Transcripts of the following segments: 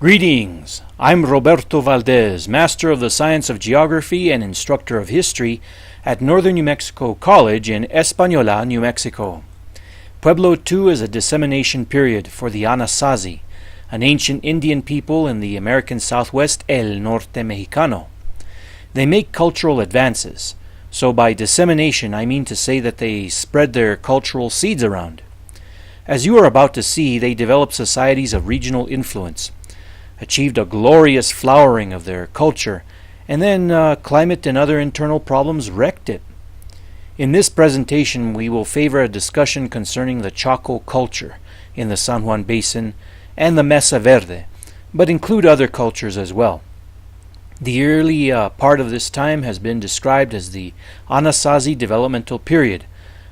Greetings! I'm Roberto Valdez, Master of the Science of Geography and Instructor of History at Northern New Mexico College in Española, New Mexico. Pueblo II is a dissemination period for the Anasazi, an ancient Indian people in the American Southwest-El Norte Mexicano. They make cultural advances, so by dissemination I mean to say that they spread their cultural seeds around. As you are about to see, they developed societies of regional influence, achieved a glorious flowering of their culture, and then climate and other internal problems wrecked it. In this presentation, we will favor a discussion concerning the Chaco culture in the San Juan Basin and the Mesa Verde, but include other cultures as well. The early part of this time has been described as the Anasazi developmental period,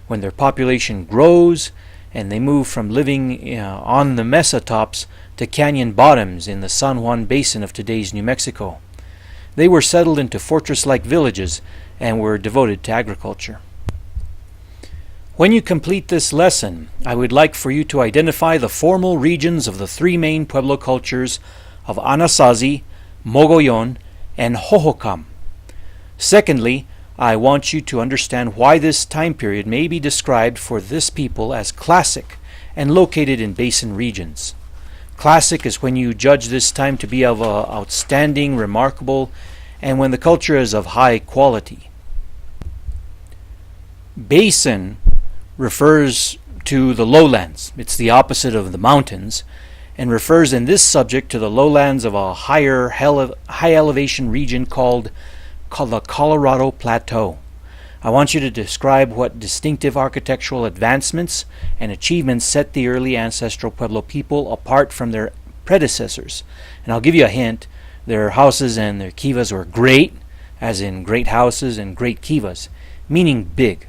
when their population grows and they move from living on the mesa tops to canyon bottoms in the San Juan Basin of today's New Mexico. They were settled into fortress-like villages and were devoted to agriculture. When you complete this lesson, I would like for you to identify the formal regions of the three main Pueblo cultures of Anasazi, Mogollon, and Hohokam. Secondly, I want you to understand why this time period may be described for this people as classic and located in basin regions. Classic is when you judge this time to be of outstanding, remarkable, and when the culture is of high quality. Basin refers to the lowlands. It's the opposite of the mountains, and refers in this subject to the lowlands of a high elevation region called the Colorado Plateau. I want you to describe what distinctive architectural advancements and achievements set the early ancestral Pueblo people apart from their predecessors. And I'll give you a hint. Their houses and their kivas were great, as in great houses and great kivas, meaning big.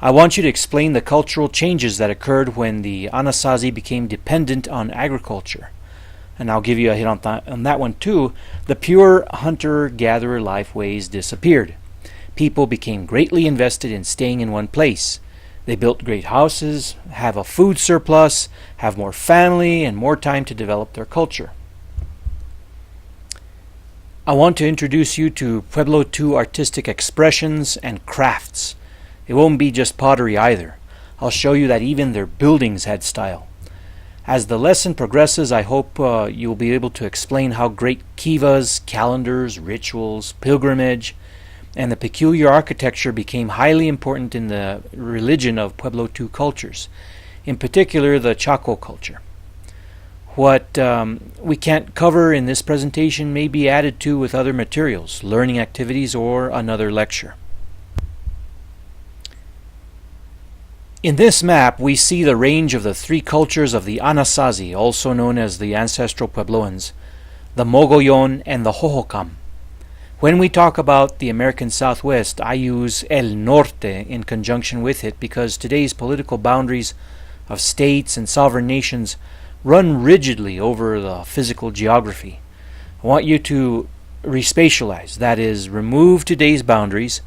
I want you to explain the cultural changes that occurred when the Anasazi became dependent on agriculture. And I'll give you a hint on that one too. The pure hunter-gatherer life ways disappeared. People became greatly invested in staying in one place. They built great houses, have a food surplus, have more family, and more time to develop their culture. I want to introduce you to Pueblo II artistic expressions and crafts. It won't be just pottery either. I'll show you that even their buildings had style. As the lesson progresses, I hope you'll be able to explain how great kivas, calendars, rituals, pilgrimage, and the peculiar architecture became highly important in the religion of Pueblo II cultures, in particular the Chaco culture. What we can't cover in this presentation may be added to with other materials, learning activities, or another lecture. In this map, we see the range of the three cultures of the Anasazi, also known as the ancestral Puebloans, the Mogollon, and the Hohokam. When we talk about the American Southwest, I use El Norte in conjunction with it because today's political boundaries of states and sovereign nations run rigidly over the physical geography. I want you to respatialize, that is, remove today's boundaries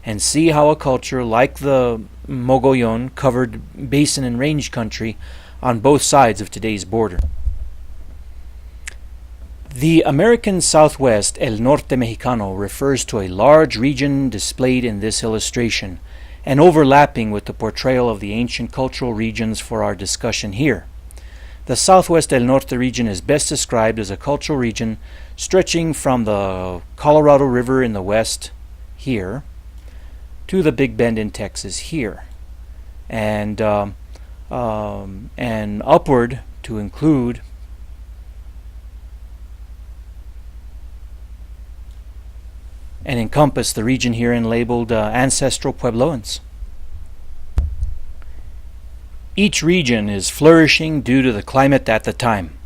and see how a culture like the Mogollon covered basin and range country on both sides of today's border. The American Southwest-El Norte Mexicano refers to a large region displayed in this illustration and overlapping with the portrayal of the ancient cultural regions for our discussion here. The Southwest-El Norte region is best described as a cultural region stretching from the Colorado River in the west here to the Big Bend in Texas here, and upward to include and encompass the region herein labeled ancestral Puebloans. Each region is flourishing due to the climate at the time.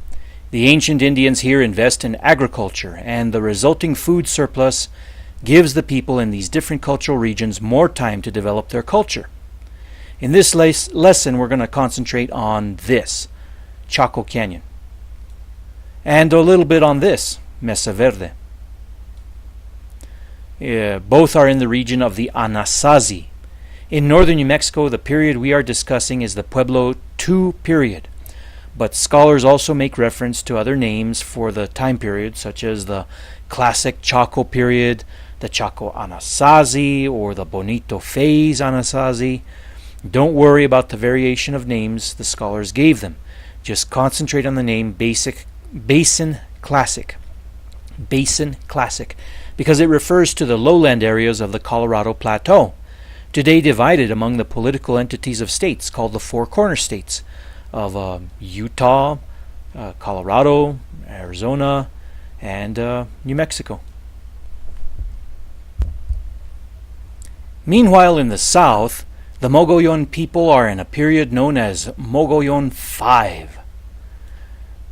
The ancient Indians here invest in agriculture, and the resulting food surplus gives the people in these different cultural regions more time to develop their culture. In this lesson, we're going to concentrate on this, Chaco Canyon, and a little bit on this, Mesa Verde. Both are in the region of the Anasazi. In northern New Mexico, the period we are discussing is the Pueblo II period. but scholars also make reference to other names for the time period, such as the classic Chaco period, the Chaco Anasazi, or the Bonito Phase Anasazi. Don't worry about the variation of names the scholars gave them. Just concentrate on the name Basin Classic. Basin Classic, because it refers to the lowland areas of the Colorado Plateau, today divided among the political entities of states called the Four Corner States of Utah, Colorado, Arizona, and New Mexico. Meanwhile, in the south, the Mogollon people are in a period known as Mogollon 5,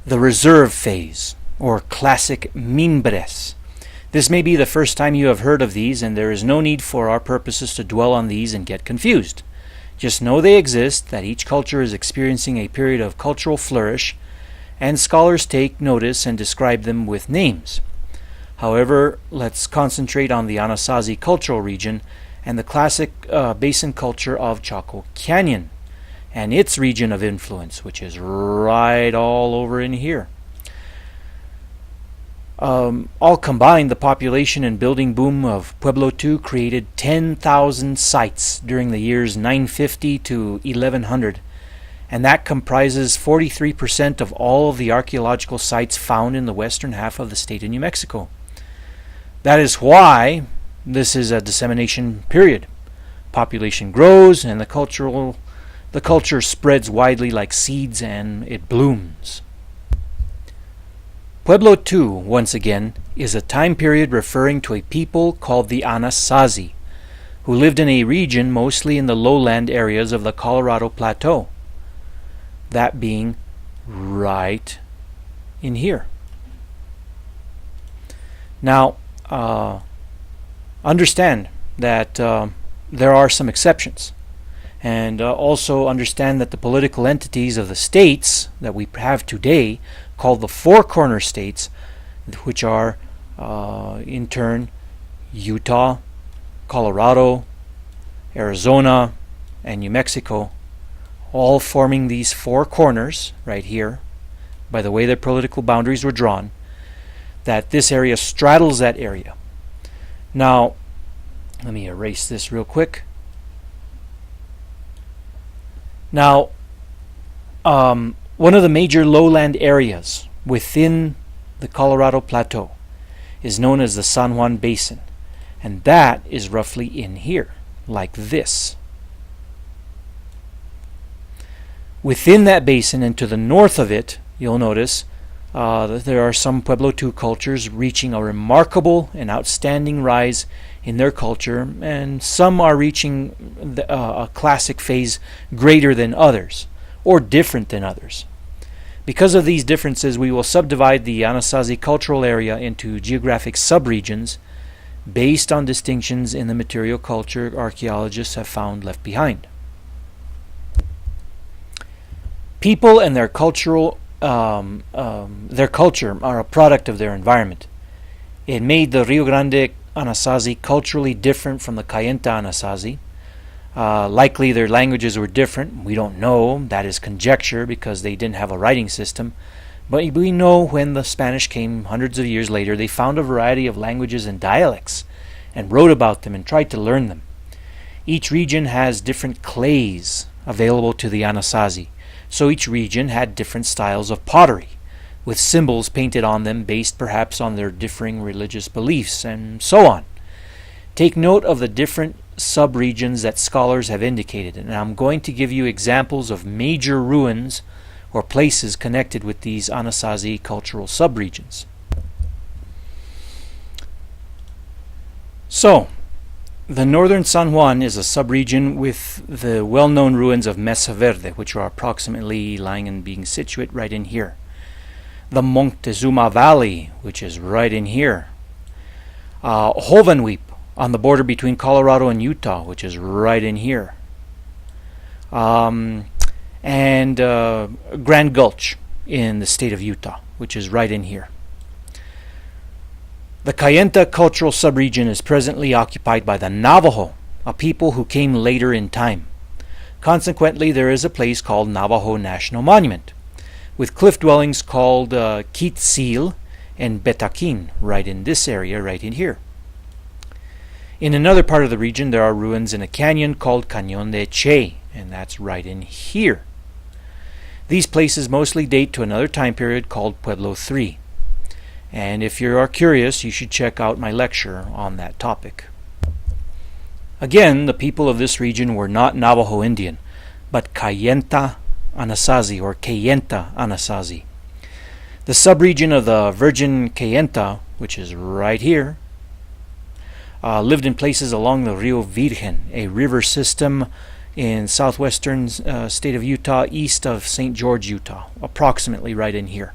the reserve phase, or classic Mimbres. This may be the first time you have heard of these, and there is no need for our purposes to dwell on these and get confused. Just know they exist, that each culture is experiencing a period of cultural flourish, and scholars take notice and describe them with names. However, let's concentrate on the Anasazi cultural region and the classic basin culture of Chaco Canyon and its region of influence, which is right all over in here. All combined, the population and building boom of Pueblo II created 10,000 sites during the years 950 to 1100, and that comprises 43% of all of the archaeological sites found in the western half of the state of New Mexico. That is why this is a dissemination period. Population grows and the culture spreads widely like seeds and it blooms. Pueblo II, once again, is a time period referring to a people called the Anasazi, who lived in a region mostly in the lowland areas of the Colorado Plateau, that being right in here. Now, understand that there are some exceptions, and also understand that the political entities of the states that we have today, called the Four Corner States, which are in turn Utah, Colorado, Arizona, and New Mexico, all forming these four corners right here by the way their political boundaries were drawn, that this area straddles that area. Now, let me erase this real quick. Now, one of the major lowland areas within the Colorado Plateau is known as the San Juan Basin, and that is roughly in here, like this. Within that basin and to the north of it, you'll notice that there are some Pueblo II cultures reaching a remarkable and outstanding rise in their culture, and some are reaching a classic phase greater than others, or different than others. Because of these differences, we will subdivide the Anasazi cultural area into geographic subregions based on distinctions in the material culture archaeologists have found left behind. People and their culture are a product of their environment. It made the Rio Grande Anasazi culturally different from the Kayenta Anasazi. Likely their languages were different. We don't know. That is conjecture because they didn't have a writing system. But we know when the Spanish came hundreds of years later, they found a variety of languages and dialects and wrote about them and tried to learn them. Each region has different clays available to the Anasazi. So each region had different styles of pottery, with symbols painted on them based perhaps on their differing religious beliefs, and so on. Take note of the different subregions that scholars have indicated, and I'm going to give you examples of major ruins or places connected with these Anasazi cultural subregions. So, the northern San Juan is a subregion with the well-known ruins of Mesa Verde, which are approximately lying and being situate right in here. The Montezuma Valley, which is right in here. Hovenweep, on the border between Colorado and Utah, which is right in here. And Grand Gulch in the state of Utah, which is right in here. The Kayenta cultural subregion is presently occupied by the Navajo, a people who came later in time. Consequently, there is a place called Navajo National Monument. with cliff dwellings called Kitsil and Betakin, right in this area, right in here. In another part of the region, there are ruins in a canyon called Cañón de Che, and that's right in here. These places mostly date to another time period called Pueblo III. And if you are curious, you should check out my lecture on that topic. Again, the people of this region were not Navajo Indian, but Kayenta Anasazi or Kayenta Anasazi. The subregion of the Virgin Kayenta, which is right here, lived in places along the Rio Virgen, a river system in southwestern state of Utah, east of St. George, Utah, approximately right in here.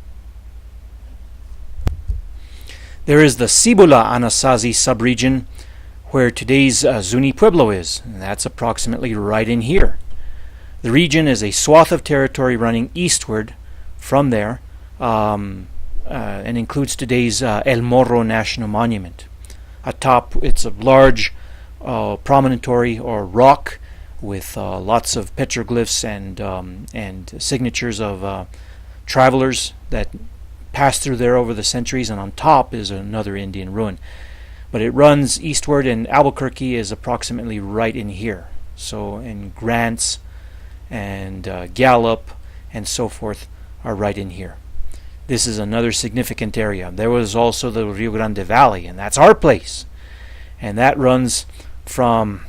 There is the Cibola Anasazi subregion, where today's Zuni Pueblo is, and that's approximately right in here. The region is a swath of territory running eastward from there, and includes today's El Morro National Monument. Atop, it's a large promontory or rock with lots of petroglyphs and signatures of travelers that passed through there over the centuries, and on top is another Indian ruin. But it runs eastward, and Albuquerque is approximately right in here. So, and Grants and Gallup and so forth are right in here. This is another significant area. There was also the Rio Grande Valley, and that's our place. And that runs from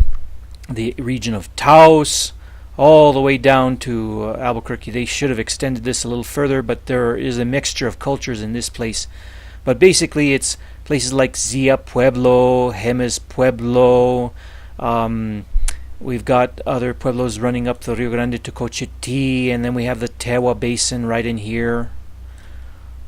the region of Taos all the way down to Albuquerque. They should have extended this a little further, but there is a mixture of cultures in this place. But basically it's places like Zia Pueblo, Jemez Pueblo. We've got other pueblos running up the Rio Grande to Cochiti, and then we have the Tewa Basin right in here.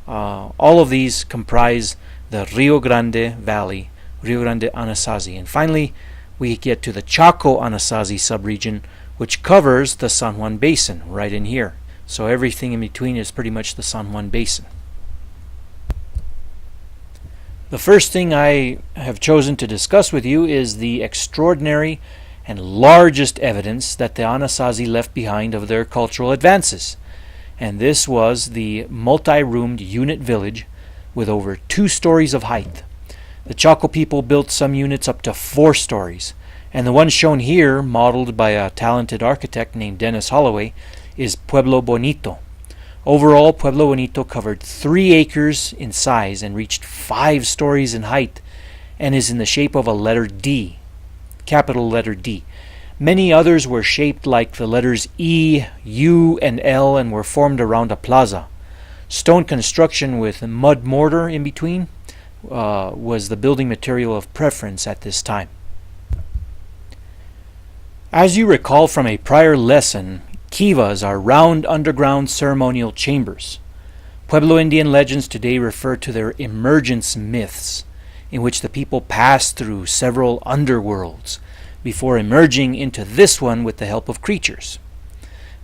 All of these comprise the Rio Grande Valley, Rio Grande Anasazi. And finally, we get to the Chaco Anasazi subregion, which covers the San Juan Basin right in here. So everything in between is pretty much the San Juan Basin. The first thing I have chosen to discuss with you is the extraordinary and largest evidence that the Anasazi left behind of their cultural advances. And this was the multi-roomed unit village with over 2 stories of height. The Chaco people built some units up to 4 stories, and the one shown here, modeled by a talented architect named Dennis Holloway, is Pueblo Bonito. Overall, Pueblo Bonito covered 3 acres in size and reached 5 stories in height, and is in the shape of a letter D, capital letter D. Many others were shaped like the letters E, U, and L, and were formed around a plaza. Stone construction with mud mortar in between was the building material of preference at this time. As you recall from a prior lesson, kivas are round underground ceremonial chambers. Pueblo Indian legends today refer to their emergence myths, in which the people pass through several underworlds before emerging into this one with the help of creatures.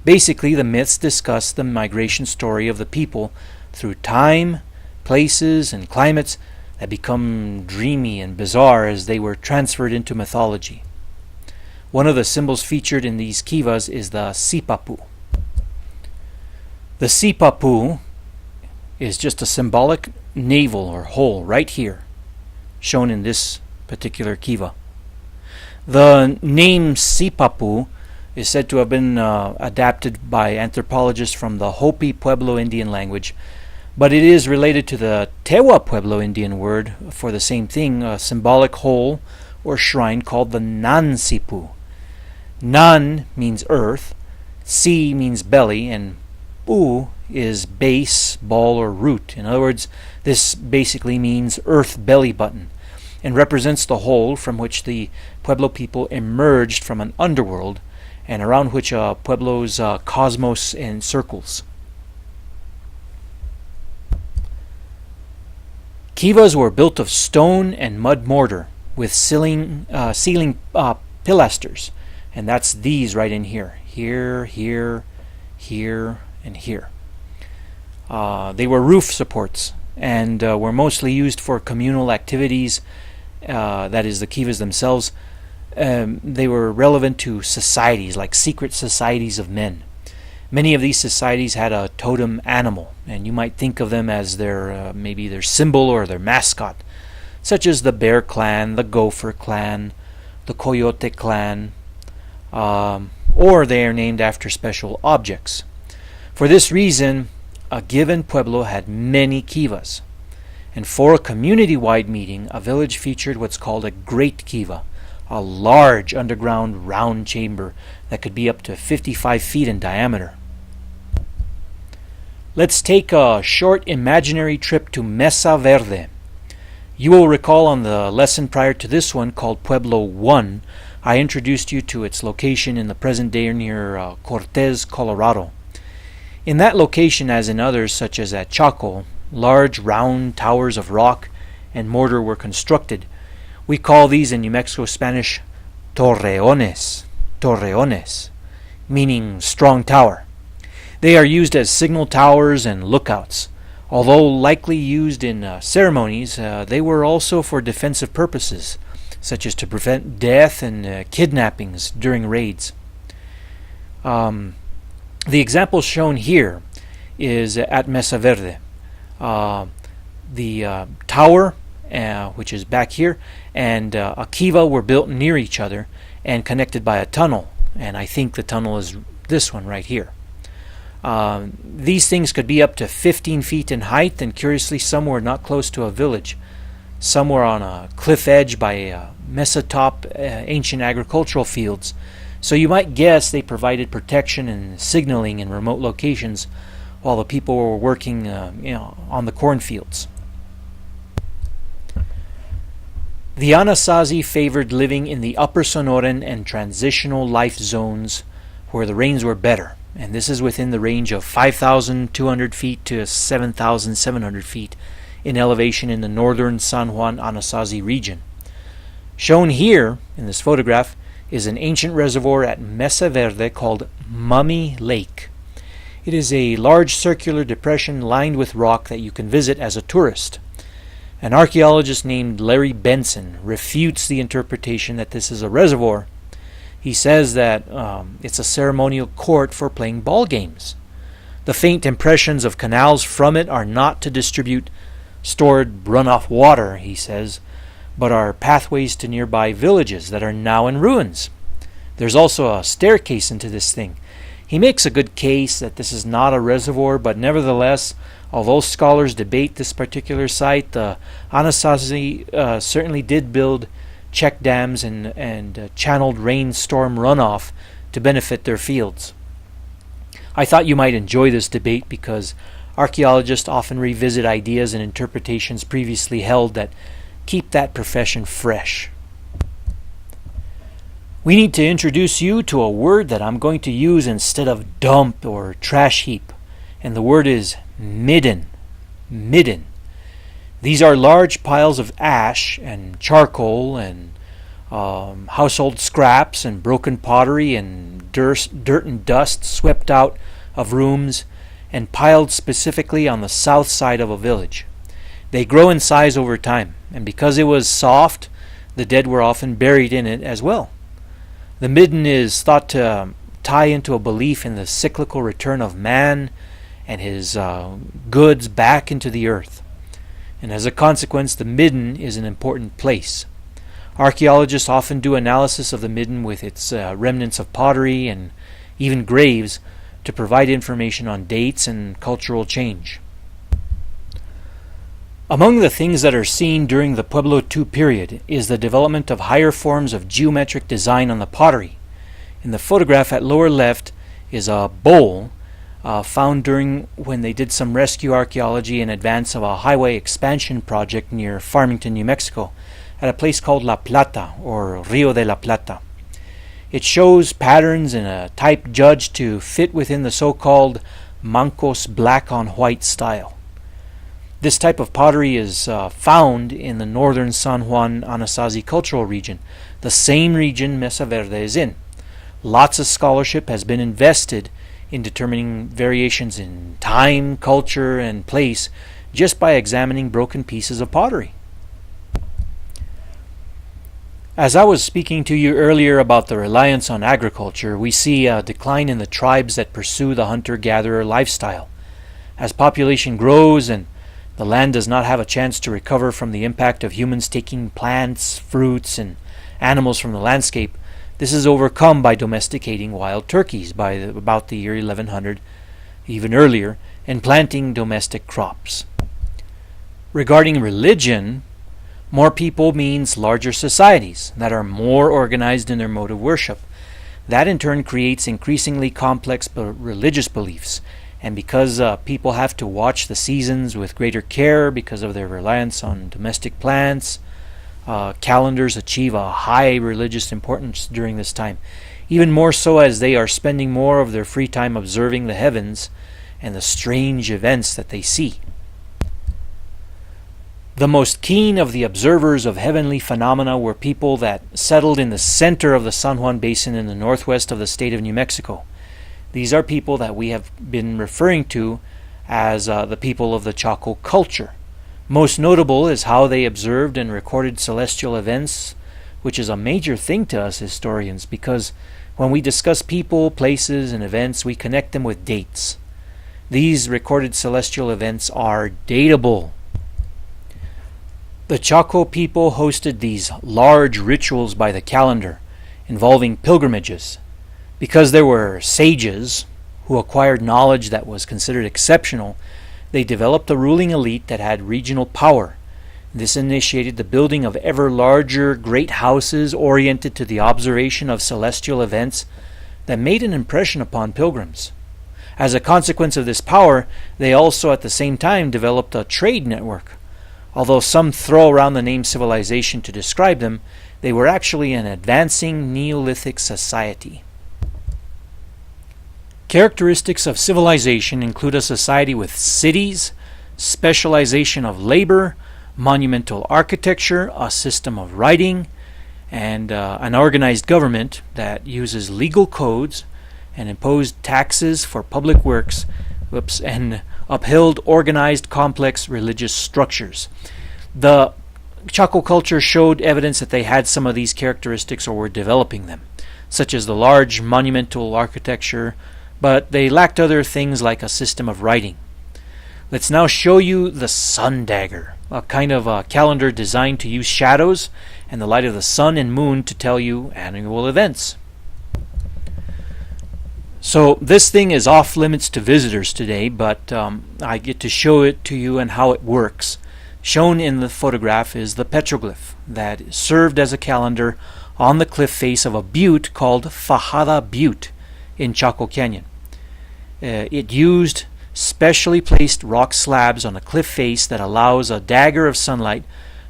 Basically, the myths discuss the migration story of the people through time, places, and climates that become dreamy and bizarre as they were transferred into mythology. One of the symbols featured in these kivas is the sipapu. The sipapu is just a symbolic navel or hole right here, shown in this particular kiva. The name sipapu is said to have been adapted by anthropologists from the Hopi Pueblo Indian language, but it is related to the Tewa Pueblo Indian word for the same thing, a symbolic hole or shrine called the Nansipu. Nan means earth, si means belly, and pu is base, ball, or root. In other words, this basically means earth belly button, and represents the hole from which the Pueblo people emerged from an underworld, and around which Pueblo's cosmos encircles. Kivas were built of stone and mud mortar with ceiling pilasters, and that's these right in here. Here, here, here, and here. They were roof supports and were mostly used for communal activities, that is, the kivas themselves. They were relevant to societies, like secret societies of men. Many of these societies had a totem animal, and you might think of them as their maybe their symbol or their mascot, such as the Bear Clan, the Gopher Clan, the Coyote Clan, or they are named after special objects. For this reason, a given pueblo had many kivas, and for a community-wide meeting, a village featured what's called a great kiva, a large underground round chamber that could be up to 55 feet in diameter. Let's take a short imaginary trip to Mesa Verde. You will recall on the lesson prior to this one called Pueblo I, I introduced you to its location in the present day near Cortez, Colorado. In that location, as in others such as at Chaco, large round towers of rock and mortar were constructed. We call these in New Mexico Spanish torreones, meaning strong tower. They are used as signal towers and lookouts. Although likely used in ceremonies, they were also for defensive purposes, such as to prevent death and kidnappings during raids. The example shown here is at Mesa Verde. The tower, which is back here, and a kiva were built near each other and connected by a tunnel, and I think the tunnel is this one right here. These things could be up to 15 feet in height, and curiously some were not close to a village. Some were on a cliff edge by mesa top ancient agricultural fields, so you might guess they provided protection and signaling in remote locations while the people were working on the cornfields. The Anasazi favored living in the upper Sonoran and transitional life zones where the rains were better, and this is within the range of 5,200 feet to 7,700 feet in elevation in the northern San Juan Anasazi region. Shown here in this photograph is an ancient reservoir at Mesa Verde called Mummy Lake. It is a large circular depression lined with rock that you can visit as a tourist. An archaeologist named Larry Benson refutes the interpretation that this is a reservoir. He says that it's a ceremonial court for playing ball games. The faint impressions of canals from it are not to distribute stored runoff water, he says, but are pathways to nearby villages that are now in ruins. There's also a staircase into this thing. He makes a good case that this is not a reservoir, but nevertheless, although scholars debate this particular site, the Anasazi certainly did build check dams and channeled rainstorm runoff to benefit their fields. I thought you might enjoy this debate because archaeologists often revisit ideas and interpretations previously held that keep that profession fresh. We need to introduce you to a word that I'm going to use instead of dump or trash heap, and the word is midden. Midden. These are large piles of ash and charcoal and household scraps and broken pottery and dirt and dust swept out of rooms and piled specifically on the south side of a village. They grow in size over time, and because it was soft, the dead were often buried in it as well. The midden is thought to tie into a belief in the cyclical return of man and his goods back into the earth. And as a consequence, the midden is an important place. Archaeologists often do analysis of the midden with its remnants of pottery and even graves to provide information on dates and cultural change. Among the things that are seen during the Pueblo II period is the development of higher forms of geometric design on the pottery. In the photograph at lower left is a bowl found during when they did some rescue archaeology in advance of a highway expansion project near Farmington, New Mexico, at a place called La Plata, or Rio de la Plata. It shows patterns in a type judged to fit within the so-called Mancos black on white style. This type of pottery is found in the northern San Juan Anasazi cultural region, the same region Mesa Verde is in. Lots of scholarship has been invested in determining variations in time, culture, and place just by examining broken pieces of pottery. As I was speaking to you earlier about the reliance on agriculture, we see a decline in the tribes that pursue the hunter-gatherer lifestyle. As population grows and the land does not have a chance to recover from the impact of humans taking plants, fruits, and animals from the landscape, this is overcome by domesticating wild turkeys by about the year 1100, even earlier, and planting domestic crops. Regarding religion, more people means larger societies that are more organized in their mode of worship. That in turn creates increasingly complex religious beliefs, and because people have to watch the seasons with greater care because of their reliance on domestic plants, calendars achieve a high religious importance during this time, even more so as they are spending more of their free time observing the heavens and the strange events that they see. The most keen of the observers of heavenly phenomena were people that settled in the center of the San Juan Basin in the northwest of the state of New Mexico. These are people that we have been referring to as the people of the Chaco Culture. Most notable is how they observed and recorded celestial events, which is a major thing to us historians because when we discuss people, places, and events, we connect them with dates. These recorded celestial events are datable. The Chaco people hosted these large rituals by the calendar, involving pilgrimages. Because there were sages who acquired knowledge that was considered exceptional, they developed a ruling elite that had regional power. This initiated the building of ever larger great houses oriented to the observation of celestial events that made an impression upon pilgrims. As a consequence of this power, they also at the same time developed a trade network. Although some throw around the name civilization to describe them, they were actually an advancing Neolithic society. Characteristics of civilization include a society with cities, specialization of labor, monumental architecture, a system of writing, and an organized government that uses legal codes and imposed taxes for public works, and upheld organized, complex religious structures. The Chaco culture showed evidence that they had some of these characteristics or were developing them, such as the large monumental architecture, but they lacked other things like a system of writing. Let's now show you the sun dagger, a kind of a calendar designed to use shadows and the light of the sun and moon to tell you annual events. So this thing is off limits to visitors today, but I get to show it to you and how it works. Shown in the photograph is the petroglyph that served as a calendar on the cliff face of a butte called Fajada Butte in Chaco Canyon. It used specially placed rock slabs on a cliff face that allows a dagger of sunlight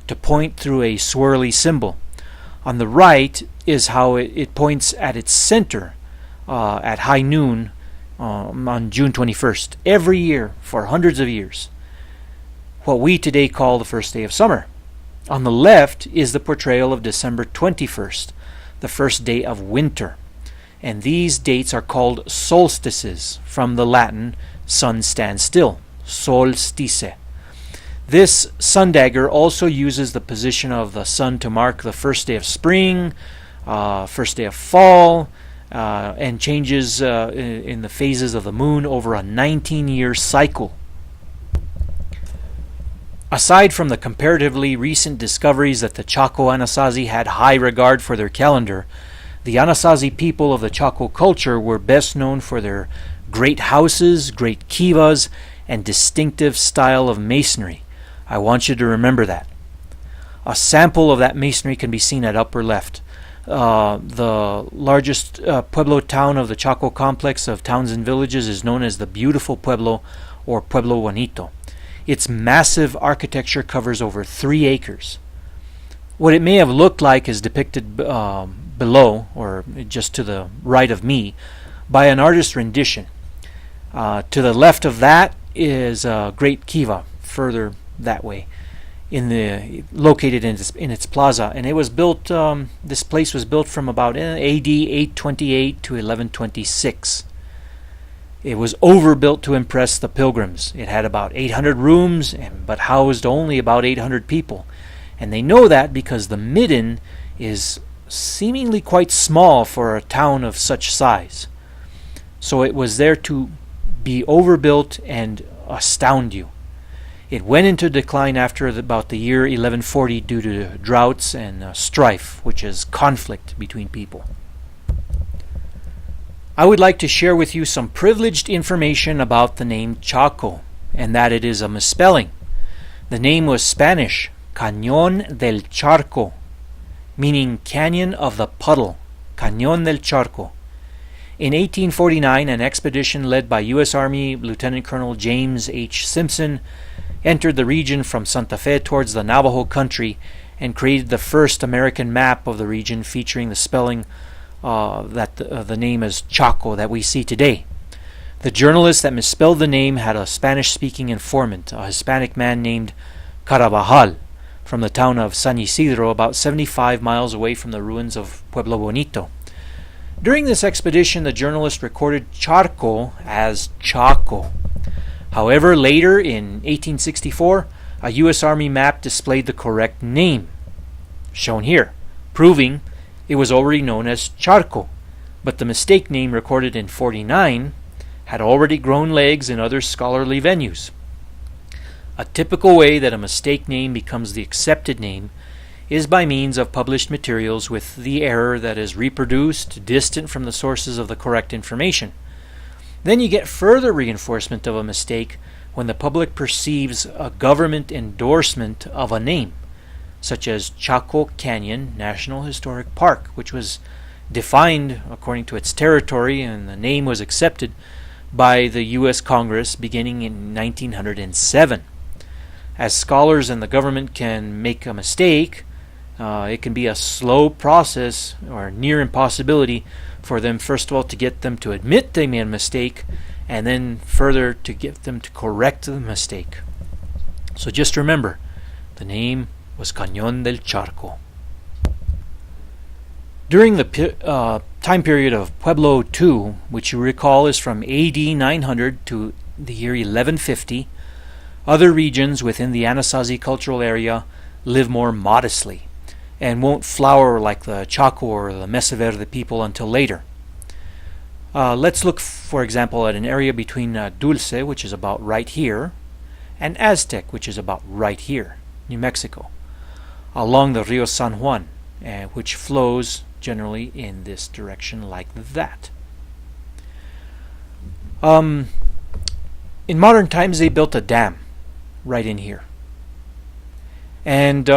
to point through a swirly symbol. On the right is how it points at its center at high noon on June 21st, every year for hundreds of years. What we today call the first day of summer. On the left is the portrayal of December 21st, the first day of winter. And these dates are called solstices, from the Latin sun stands still, solstice. This sun dagger also uses the position of the sun to mark the first day of spring, first day of fall, and changes in the phases of the moon over a 19-year cycle. Aside from the comparatively recent discoveries that the Chaco Anasazi had high regard for their calendar, the Anasazi people of the Chaco culture were best known for their great houses, great kivas, and distinctive style of masonry. I want you to remember that. A sample of that masonry can be seen at upper left. The largest Pueblo town of the Chaco complex of towns and villages is known as the Beautiful Pueblo, or Pueblo Bonito. Its massive architecture covers over 3 acres. What it may have looked like is depicted below, or just to the right of me, by an artist's rendition. To the left of that is a great kiva, further that way, located in its plaza, and it was built. This place was built from about AD 828 to 1126. It was overbuilt to impress the pilgrims. It had about 800 rooms, but housed only about 800 people. And they know that because the midden is seemingly quite small for a town of such size. So it was there to be overbuilt and astound you. It went into decline after about the year 1140 due to droughts and strife, which is conflict between people. I would like to share with you some privileged information about the name Chaco, and that it is a misspelling. The name was Spanish, Cañón del Charco, meaning Canyon of the Puddle, Cañón del Charco. In 1849, an expedition led by U.S. Army Lieutenant Colonel James H. Simpson entered the region from Santa Fe towards the Navajo country and created the first American map of the region featuring the spelling the name as Chaco that we see today. The journalist that misspelled the name had a Spanish-speaking informant, a Hispanic man named Carabajal, from the town of San Isidro, about 75 miles away from the ruins of Pueblo Bonito. During this expedition, the journalist recorded Charco as Chaco. However, later in 1864, a U.S. Army map displayed the correct name, shown here, proving it was already known as Charco, but the mistake name recorded in 49 had already grown legs in other scholarly venues. A typical way that a mistake name becomes the accepted name is by means of published materials with the error that is reproduced distant from the sources of the correct information. Then you get further reinforcement of a mistake when the public perceives a government endorsement of a name, such as Chaco Canyon National Historic Park, which was defined according to its territory, and the name was accepted by the U.S. Congress beginning in 1907. As scholars and the government can make a mistake, it can be a slow process or near impossibility for them, first of all, to get them to admit they made a mistake, and then further to get them to correct the mistake. So just remember, the name was Cañón del Charco. During the time period of Pueblo II, which you recall is from AD 900 to the year 1150, other regions within the Anasazi cultural area live more modestly and won't flower like the Chaco or the Mesa Verde people until later. Let's look, for example, at an area between Dulce, which is about right here, and Aztec, which is about right here, New Mexico, along the Rio San Juan, which flows generally in this direction like that. In modern times, they built a dam right in here, and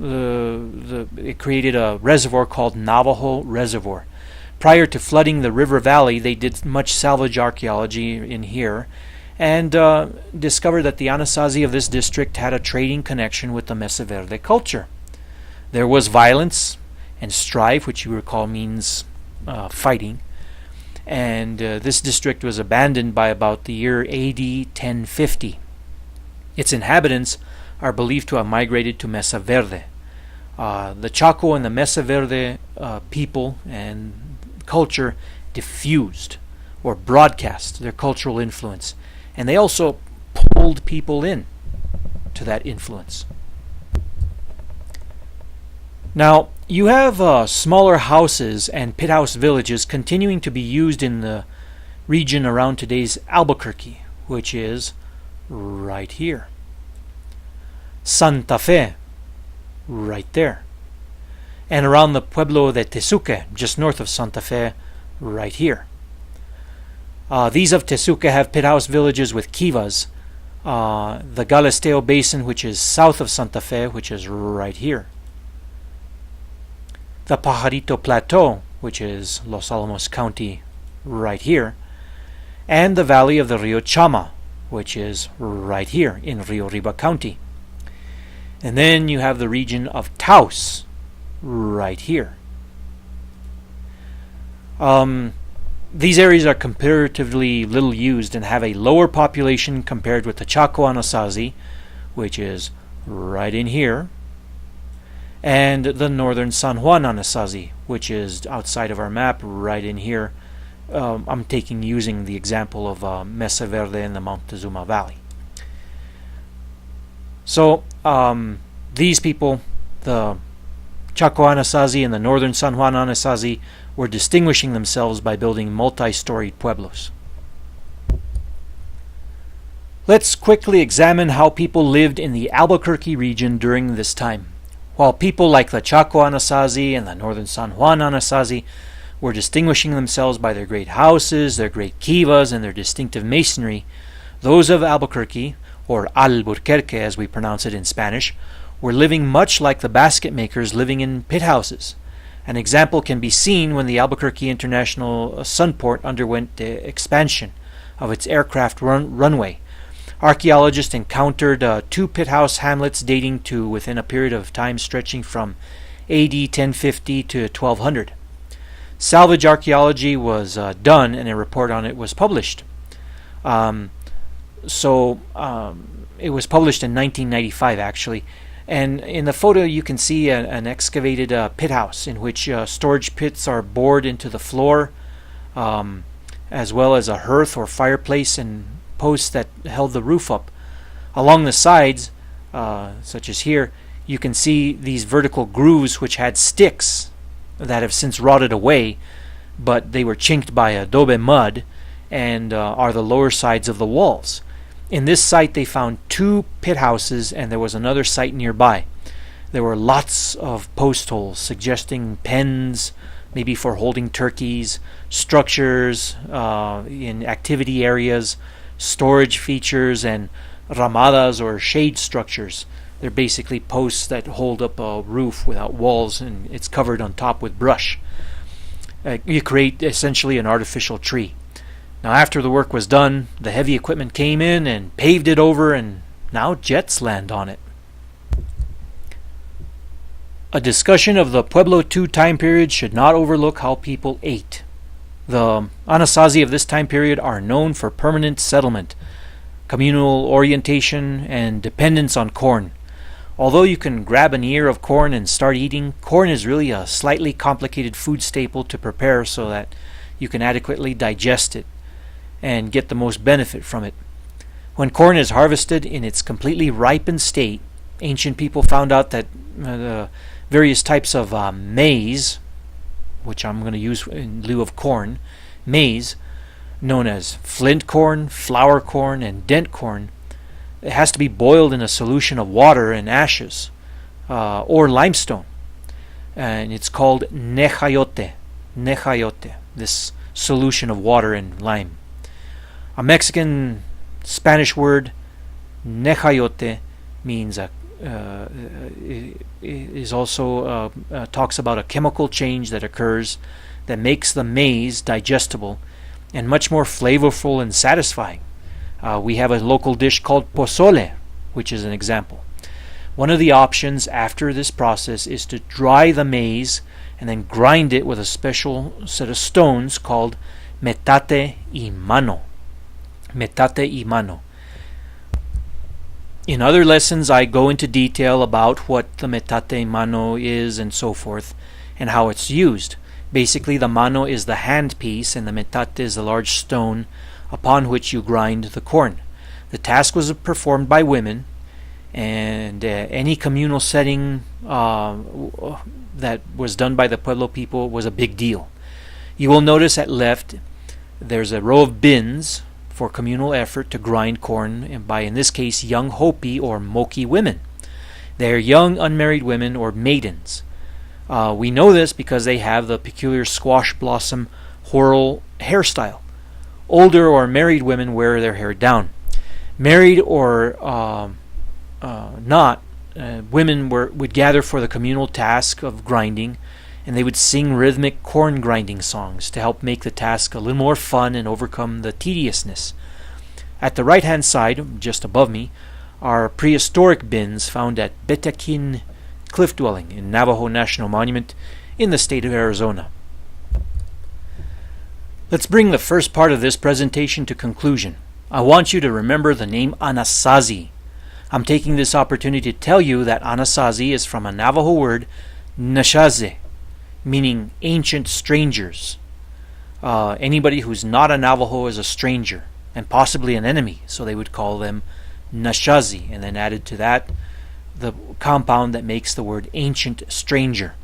it created a reservoir called Navajo Reservoir. Prior to flooding the river valley, they did much salvage archaeology in here and discovered that the Anasazi of this district had a trading connection with the Mesa Verde culture. There was violence and strife, which you recall means fighting, and this district was abandoned by about the year AD 1050. Its inhabitants are believed to have migrated to Mesa Verde. The Chaco and the Mesa Verde people and culture diffused or broadcast their cultural influence, and they also pulled people in to that influence. Now, you have smaller houses and pit house villages continuing to be used in the region around today's Albuquerque, which is right here. Santa Fe, right there. And around the Pueblo de Tesuque, just north of Santa Fe, right here. These of Tesuque have pit house villages with kivas. The Galisteo Basin, which is south of Santa Fe, which is right here. The Pajarito Plateau, which is Los Alamos County, right here. And the valley of the Rio Chama, which is right here in Rio Riba County. And then you have the region of Taos, right here. These areas are comparatively little used and have a lower population compared with the Chaco Anasazi, which is right in here, and the northern San Juan Anasazi, which is outside of our map, right in here. I'm using the example of Mesa Verde in the Montezuma Valley. So these people, the Chaco Anasazi and the northern San Juan Anasazi were distinguishing themselves by building multi-storied pueblos. Let's quickly examine how people lived in the Albuquerque region during this time. While people like the Chaco Anasazi and the northern San Juan Anasazi were distinguishing themselves by their great houses, their great kivas, and their distinctive masonry, those of Albuquerque, or Alburquerque as we pronounce it in Spanish, were living much like the basket makers living in pit houses. An example can be seen when the Albuquerque International Sunport underwent the expansion of its aircraft runway. Archaeologists encountered two pit house hamlets dating to within a period of time stretching from AD 1050 to 1200. Salvage archaeology was done and a report on it was published. It was published in 1995 actually. And in the photo you can see an excavated pit house in which storage pits are bored into the floor, as well as a hearth or fireplace and posts that held the roof up. Along the sides, such as here, you can see these vertical grooves which had sticks that have since rotted away, but they were chinked by adobe mud and are the lower sides of the walls. In this site they found two pit houses and there was another site nearby. There were lots of post holes suggesting pens, maybe for holding turkeys, structures in activity areas, storage features, and ramadas or shade structures. They're basically posts that hold up a roof without walls and it's covered on top with brush. You create essentially an artificial tree. Now after the work was done, the heavy equipment came in and paved it over and now jets land on it. A discussion of the Pueblo II time period should not overlook how people ate. The Anasazi of this time period are known for permanent settlement, communal orientation, and dependence on corn. Although you can grab an ear of corn and start eating, corn is really a slightly complicated food staple to prepare so that you can adequately digest it and get the most benefit from it. When corn is harvested in its completely ripened state, ancient people found out that the various types of maize, which I'm going to use in lieu of corn, maize, known as flint corn, flour corn, and dent corn, it has to be boiled in a solution of water and ashes or limestone, and it's called nechayote, this solution of water and lime. A Mexican Spanish word, nechayote, means is also talks about a chemical change that occurs that makes the maize digestible and much more flavorful and satisfying. We have a local dish called pozole, which is an example. One of the options after this process is to dry the maize and then grind it with a special set of stones called metate y mano. Metate y mano. In other lessons I go into detail about what the metate mano is and so forth and how it's used. Basically the mano is the hand piece and the metate is the large stone upon which you grind the corn. The task was performed by women, and any communal setting that was done by the Pueblo people was a big deal. You will notice at left there's a row of bins for communal effort to grind corn, and by in this case young Hopi or Moki women. They are young unmarried women or maidens. We know this because they have the peculiar squash blossom whorl hairstyle. Older or married women wear their hair down. Married or not, women would gather for the communal task of grinding, and they would sing rhythmic corn grinding songs to help make the task a little more fun and overcome the tediousness. At the right hand side, just above me, are prehistoric bins found at Betaquin Cliff Dwelling in Navajo National Monument in the state of Arizona. Let's bring the first part of this presentation to conclusion. I want you to remember the name Anasazi. I'm taking this opportunity to tell you that Anasazi is from a Navajo word, Nashaze, meaning ancient strangers. Anybody who's not a Navajo is a stranger, and possibly an enemy, so they would call them Nashazi, and then added to that the compound that makes the word ancient stranger.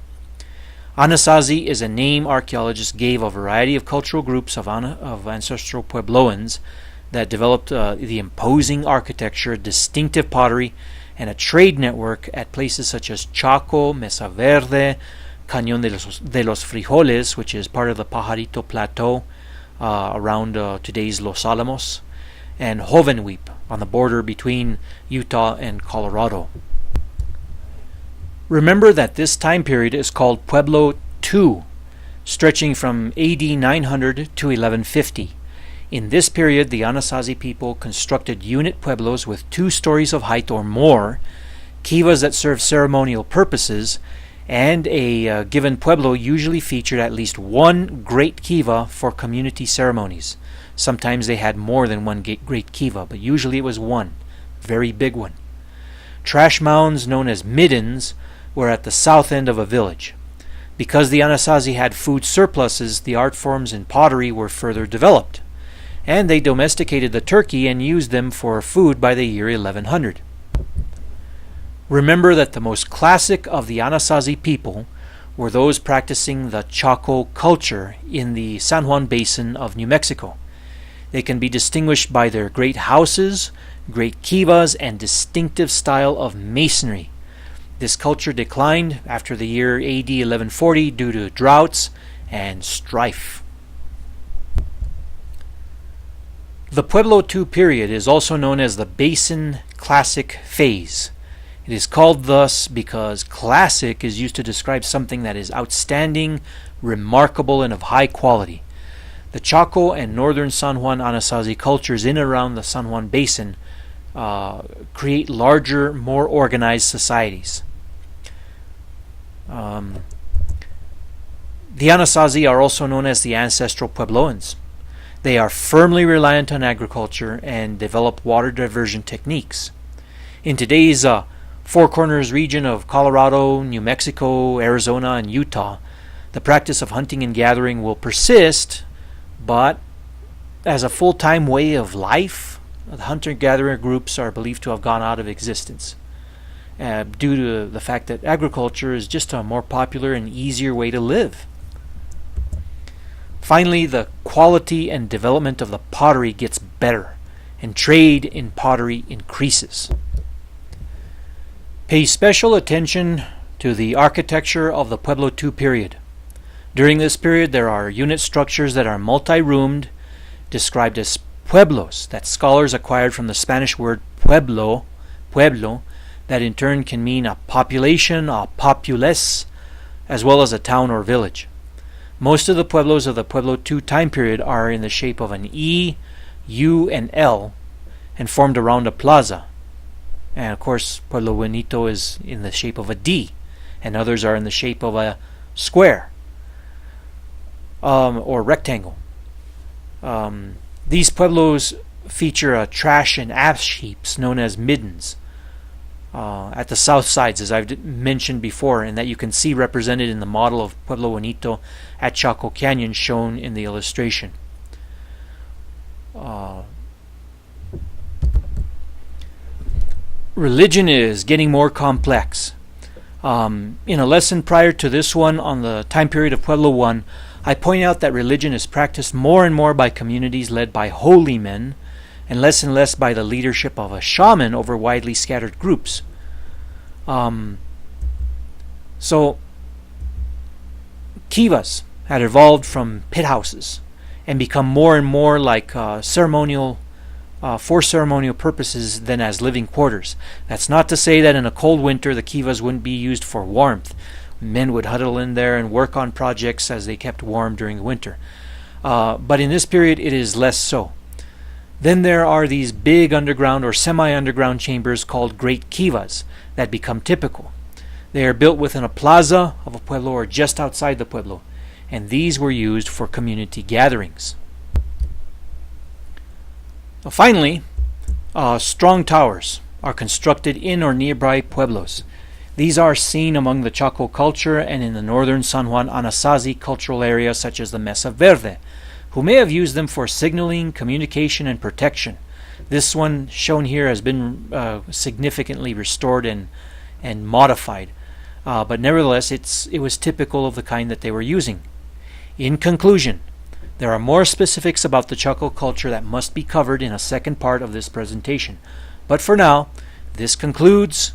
Anasazi is a name archaeologists gave a variety of cultural groups of ancestral Puebloans that developed the imposing architecture, distinctive pottery, and a trade network at places such as Chaco, Mesa Verde, Cañón de los Frijoles, which is part of the Pajarito Plateau around today's Los Alamos, and Hovenweep on the border between Utah and Colorado. Remember that this time period is called Pueblo II, stretching from AD 900 to 1150. In this period, the Anasazi people constructed unit pueblos with 2 stories of height or more, kivas that served ceremonial purposes, and a given pueblo usually featured at least one great kiva for community ceremonies. Sometimes they had more than one great kiva, but usually it was one, very big one. Trash mounds known as middens were at the south end of a village. Because the Anasazi had food surpluses, the art forms in pottery were further developed, and they domesticated the turkey and used them for food by the year 1100. Remember that the most classic of the Anasazi people were those practicing the Chaco culture in the San Juan Basin of New Mexico. They can be distinguished by their great houses, great kivas, and distinctive style of masonry. This culture declined after the year AD 1140 due to droughts and strife. The Pueblo II period is also known as the Basin Classic phase. It is called thus because classic is used to describe something that is outstanding, remarkable, and of high quality. The Chaco and northern San Juan Anasazi cultures in and around the San Juan Basin create larger, more organized societies. The Anasazi are also known as the ancestral Puebloans. They are firmly reliant on agriculture and develop water diversion techniques. In today's Four Corners region of Colorado, New Mexico, Arizona, and Utah, the practice of hunting and gathering will persist, but as a full-time way of life, the hunter-gatherer groups are believed to have gone out of existence due to the fact that agriculture is just a more popular and easier way to live. Finally, the quality and development of the pottery gets better, and trade in pottery increases. Pay special attention to the architecture of the Pueblo II period. During this period, there are unit structures that are multi-roomed, described as pueblos, that scholars acquired from the Spanish word pueblo, that in turn can mean a population, a populace, as well as a town or village. Most of the pueblos of the Pueblo II time period are in the shape of an E, U, and L, and formed around a plaza. And of course, Pueblo Bonito is in the shape of a D, and others are in the shape of a square or rectangle. These pueblos feature trash and ash heaps known as middens at the south sides, as I've mentioned before, and that you can see represented in the model of Pueblo Bonito at Chaco Canyon shown in the illustration. Religion is getting more complex. In a lesson prior to this one on the time period of Pueblo I, I point out that religion is practiced more and more by communities led by holy men and less by the leadership of a shaman over widely scattered groups. So kivas had evolved from pit houses and become more and more like for ceremonial purposes than as living quarters. That's not to say that in a cold winter the kivas wouldn't be used for warmth. Men would huddle in there and work on projects as they kept warm during the winter. But in this period it is less so. Then there are these big underground or semi-underground chambers called great kivas that become typical. They are built within a plaza of a pueblo or just outside the pueblo, and these were used for community gatherings. Finally, strong towers are constructed in or nearby pueblos. These are seen among the Chaco culture and in the northern San Juan Anasazi cultural area such as the Mesa Verde, who may have used them for signaling, communication, and protection. This one shown here has been significantly restored and modified. but nevertheless it was typical of the kind that they were using. In conclusion, there are more specifics about the Chaco culture that must be covered in a second part of this presentation. But for now, this concludes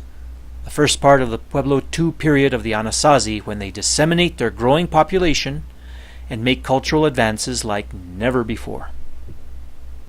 the first part of the Pueblo II period of the Anasazi, when they disseminate their growing population and make cultural advances like never before.